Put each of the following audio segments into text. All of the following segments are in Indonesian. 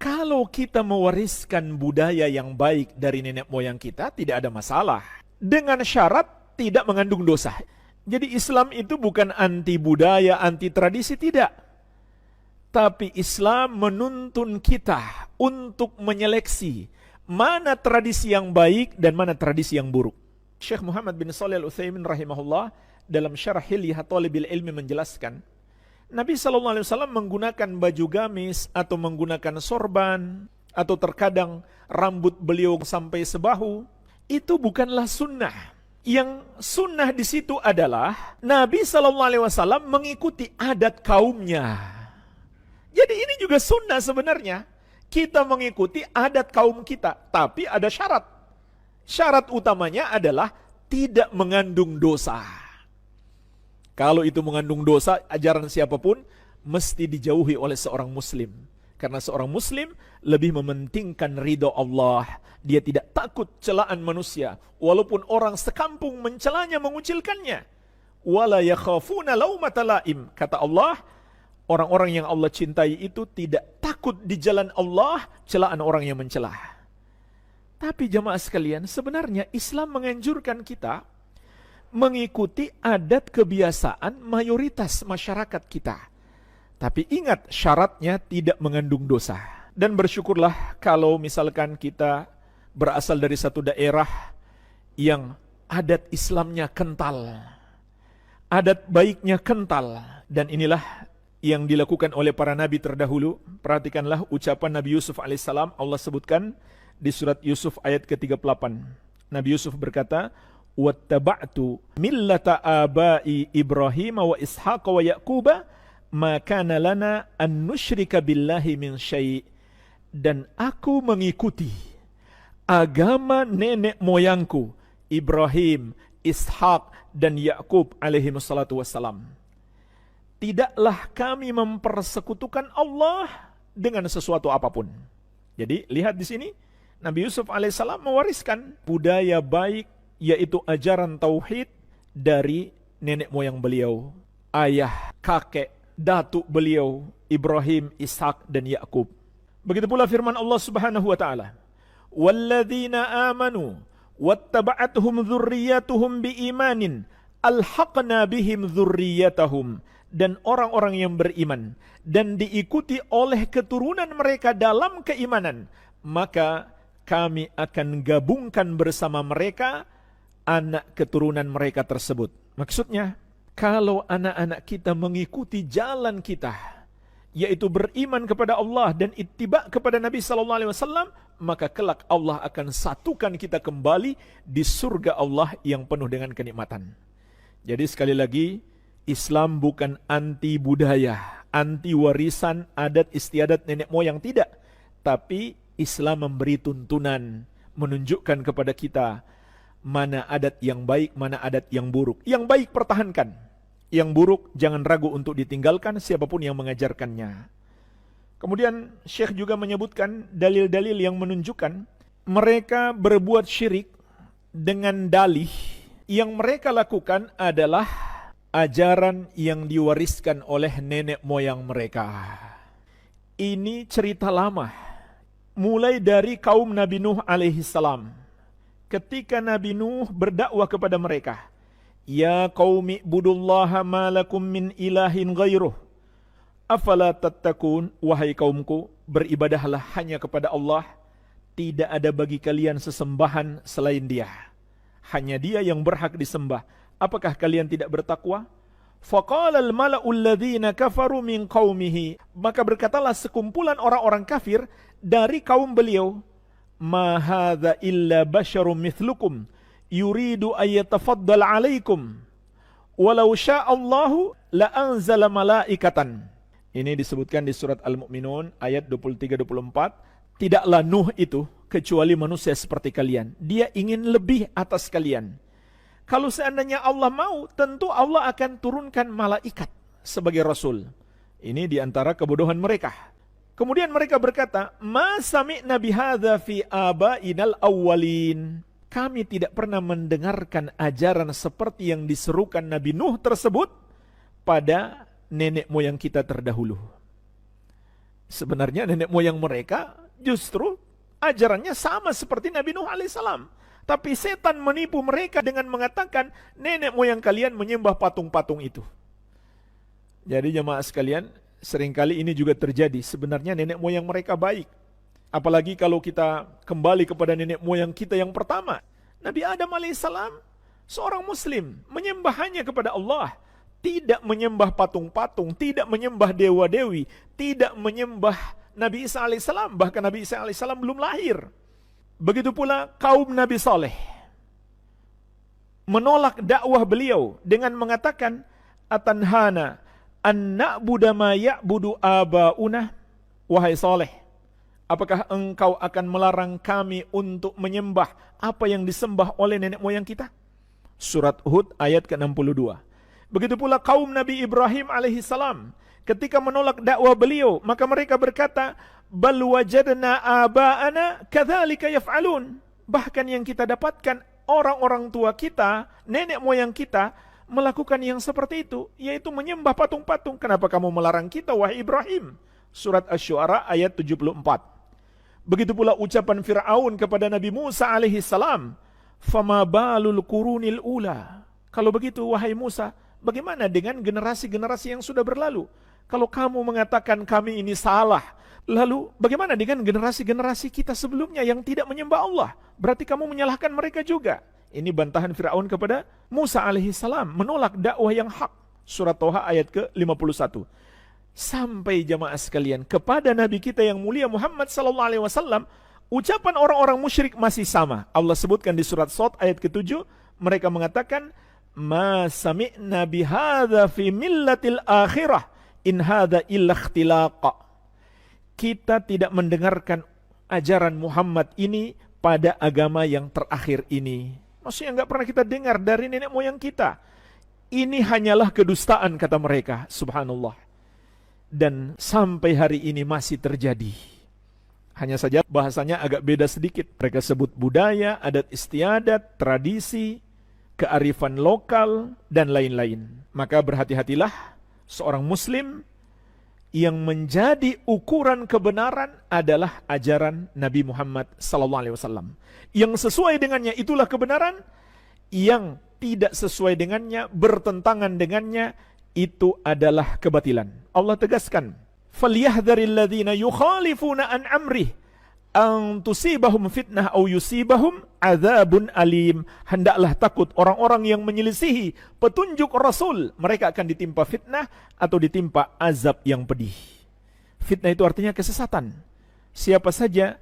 Kalau kita mewariskan budaya yang baik dari nenek moyang kita, tidak ada masalah. Dengan syarat tidak mengandung dosa. Jadi Islam itu bukan anti budaya, anti tradisi, tidak. Tapi Islam menuntun kita untuk menyeleksi mana tradisi yang baik dan mana tradisi yang buruk. Syekh Muhammad bin Shalih Al-Utsaimin rahimahullah dalam Syarah Hilyah Thalibil Ilmi menjelaskan, Nabi SAW menggunakan baju gamis atau menggunakan sorban atau terkadang rambut beliau sampai sebahu, itu bukanlah sunnah. Yang sunnah di situ adalah Nabi SAW mengikuti adat kaumnya. Jadi ini juga sunnah sebenarnya. Kita mengikuti adat kaum kita, tapi ada syarat. Syarat utamanya adalah tidak mengandung dosa. Kalau itu mengandung dosa, ajaran siapapun mesti dijauhi oleh seorang muslim. Karena seorang muslim lebih mementingkan ridho Allah. Dia tidak takut celaan manusia, walaupun orang sekampung mencelanya, mengucilkannya. Wala yakhafuna laumata laim. Kata Allah, orang-orang yang Allah cintai itu tidak takut di jalan Allah celaan orang yang mencela. Tapi jamaah sekalian, sebenarnya Islam menganjurkan kita mengikuti adat kebiasaan mayoritas masyarakat kita. Tapi ingat, syaratnya tidak mengandung dosa. Dan bersyukurlah kalau misalkan kita berasal dari satu daerah yang adat Islamnya kental, adat baiknya kental. Dan inilah yang dilakukan oleh para nabi terdahulu. Perhatikanlah ucapan Nabi Yusuf alaihissalam. Allah sebutkan di surat Yusuf ayat ke-38. Nabi Yusuf berkata, wattaba'tu millata abai Ibrahim wa Ishaq wa Yaquba ma kana lana an nusyrika billahi min syai'. Dan aku mengikuti agama nenek moyangku Ibrahim, Ishaq dan Yakub alaihi wassalatu wassalam. Tidaklah kami mempersekutukan Allah dengan sesuatu apapun. Jadi lihat di sini Nabi Yusuf alaihissalam mewariskan budaya baik, yaitu ajaran tauhid dari nenek moyang beliau, ayah, kakek, datuk beliau, Ibrahim, Ishak dan Yakub. Begitu pula firman Allah Subhanahu wa taala, "Walladzina amanu wattaba'atuhum dzurriyyatuhum biimanin alhaqna bihim dzurriyyatahum." Dan orang-orang yang beriman dan diikuti oleh keturunan mereka dalam keimanan, maka kami akan gabungkan bersama mereka anak keturunan mereka tersebut. Maksudnya, kalau anak-anak kita mengikuti jalan kita, yaitu beriman kepada Allah dan ittiba kepada Nabi SAW, maka kelak Allah akan satukan kita kembali di surga Allah yang penuh dengan kenikmatan. Jadi sekali lagi, Islam bukan anti budaya, anti warisan adat istiadat nenek moyang, tidak. Tapi Islam memberi tuntunan, menunjukkan kepada kita mana adat yang baik, mana adat yang buruk. Yang baik pertahankan, yang buruk jangan ragu untuk ditinggalkan siapapun yang mengajarkannya. Kemudian Syekh juga menyebutkan dalil-dalil yang menunjukkan mereka berbuat syirik dengan dalih yang mereka lakukan adalah ajaran yang diwariskan oleh nenek moyang mereka. Ini cerita lama, mulai dari kaum Nabi Nuh alaihi salam. Ketika Nabi Nuh berdakwah kepada mereka, "Ya qaumi ibudullaha ma lakum min ilahin ghairuh, afala tattaqun." Wahai kaumku, beribadahlah hanya kepada Allah, tidak ada bagi kalian sesembahan selain Dia. Hanya Dia yang berhak disembah. Apakah kalian tidak bertakwa? Faqala al-mala'u alladhina kafaru min qaumihi. Maka berkatalah sekumpulan orang-orang kafir dari kaum beliau, "Ma hadza illa basyarum mithlukum yuridu ayyatafaddal 'alaikum. Walau sya'allahu la anzala malaikatan." Ini disebutkan di surat Al-Mu'minun ayat 23-24. Tidaklah Nuh itu kecuali manusia seperti kalian. Dia ingin lebih atas kalian. Kalau seandainya Allah mau, tentu Allah akan turunkan malaikat sebagai rasul. Ini diantara kebodohan mereka. Kemudian mereka berkata, "Ma sami'na bihadza fi abainal awwalin." Kami tidak pernah mendengarkan ajaran seperti yang diserukan Nabi Nuh tersebut pada nenek moyang kita terdahulu. Sebenarnya nenek moyang mereka justru ajarannya sama seperti Nabi Nuh alaihissalam. Tapi setan menipu mereka dengan mengatakan nenek moyang kalian menyembah patung-patung itu. Jadi jemaah sekalian, seringkali ini juga terjadi. Sebenarnya nenek moyang mereka baik. Apalagi kalau kita kembali kepada nenek moyang kita yang pertama. Nabi Adam alaihissalam seorang muslim, menyembah hanya kepada Allah. Tidak menyembah patung-patung, tidak menyembah dewa-dewi, tidak menyembah Nabi Isa alaihissalam. Bahkan Nabi Isa alaihissalam belum lahir. Begitu pula kaum Nabi Saleh menolak dakwah beliau dengan mengatakan, atanhana an na'budu ma ya'budu abauna. Wahai Saleh, apakah engkau akan melarang kami untuk menyembah apa yang disembah oleh nenek moyang kita? Surat Hud ayat ke-62. Begitu pula kaum Nabi Ibrahim alaihissalam ketika menolak dakwah beliau, maka mereka berkata, bal wajadna aba'ana kadzalika yaf'alun. Bahkan yang kita dapatkan orang-orang tua kita, nenek moyang kita melakukan yang seperti itu, yaitu menyembah patung-patung. Kenapa kamu melarang kita, wahai Ibrahim? Surat Asy-Syu'ara ayat 74. Begitu pula ucapan Fir'aun kepada Nabi Musa alaihissalam, fama balul qurunil ula. Kalau begitu wahai Musa, bagaimana dengan generasi-generasi yang sudah berlalu? Kalau kamu mengatakan kami ini salah, lalu bagaimana dengan generasi-generasi kita sebelumnya yang tidak menyembah Allah? Berarti kamu menyalahkan mereka juga. Ini bantahan Fir'aun kepada Musa alaihissalam, menolak dakwah yang hak. Surat Toha ayat ke-51. Sampai jamaah sekalian, kepada Nabi kita yang mulia Muhammad SAW, ucapan orang-orang musyrik masih sama. Allah sebutkan di surat Shad ayat ke-7, mereka mengatakan, ma sami'na bihadza fi millatil akhirah in hadza illa ikhtilaqa. Kita tidak mendengarkan ajaran Muhammad ini pada agama yang terakhir ini. Maksudnya enggak pernah kita dengar dari nenek moyang kita. Ini hanyalah kedustaan, kata mereka. Subhanallah. Dan sampai hari ini masih terjadi. Hanya saja bahasanya agak beda sedikit. Mereka sebut budaya, adat istiadat, tradisi, kearifan lokal, dan lain-lain. Maka berhati-hatilah seorang muslim yang menjadi ukuran kebenaran adalah ajaran Nabi Muhammad SAW. Yang sesuai dengannya itulah kebenaran, yang tidak sesuai dengannya, bertentangan dengannya, itu adalah kebatilan. Allah tegaskan, "Falyahdharil ladzina yukhalifuna an amrih an tusibahum fitnah aw yusibahum adzabun alim." Hendaklah takut orang-orang yang menyelisihi petunjuk Rasul, mereka akan ditimpa fitnah atau ditimpa azab yang pedih. Fitnah itu artinya kesesatan. Siapa saja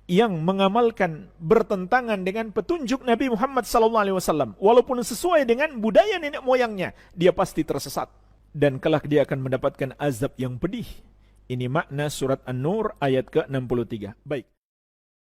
yang mengamalkan bertentangan dengan petunjuk Nabi Muhammad SAW, walaupun sesuai dengan budaya nenek moyangnya, dia pasti tersesat dan kelak dia akan mendapatkan azab yang pedih. Ini makna surat An-Nur ayat ke-63. Baik.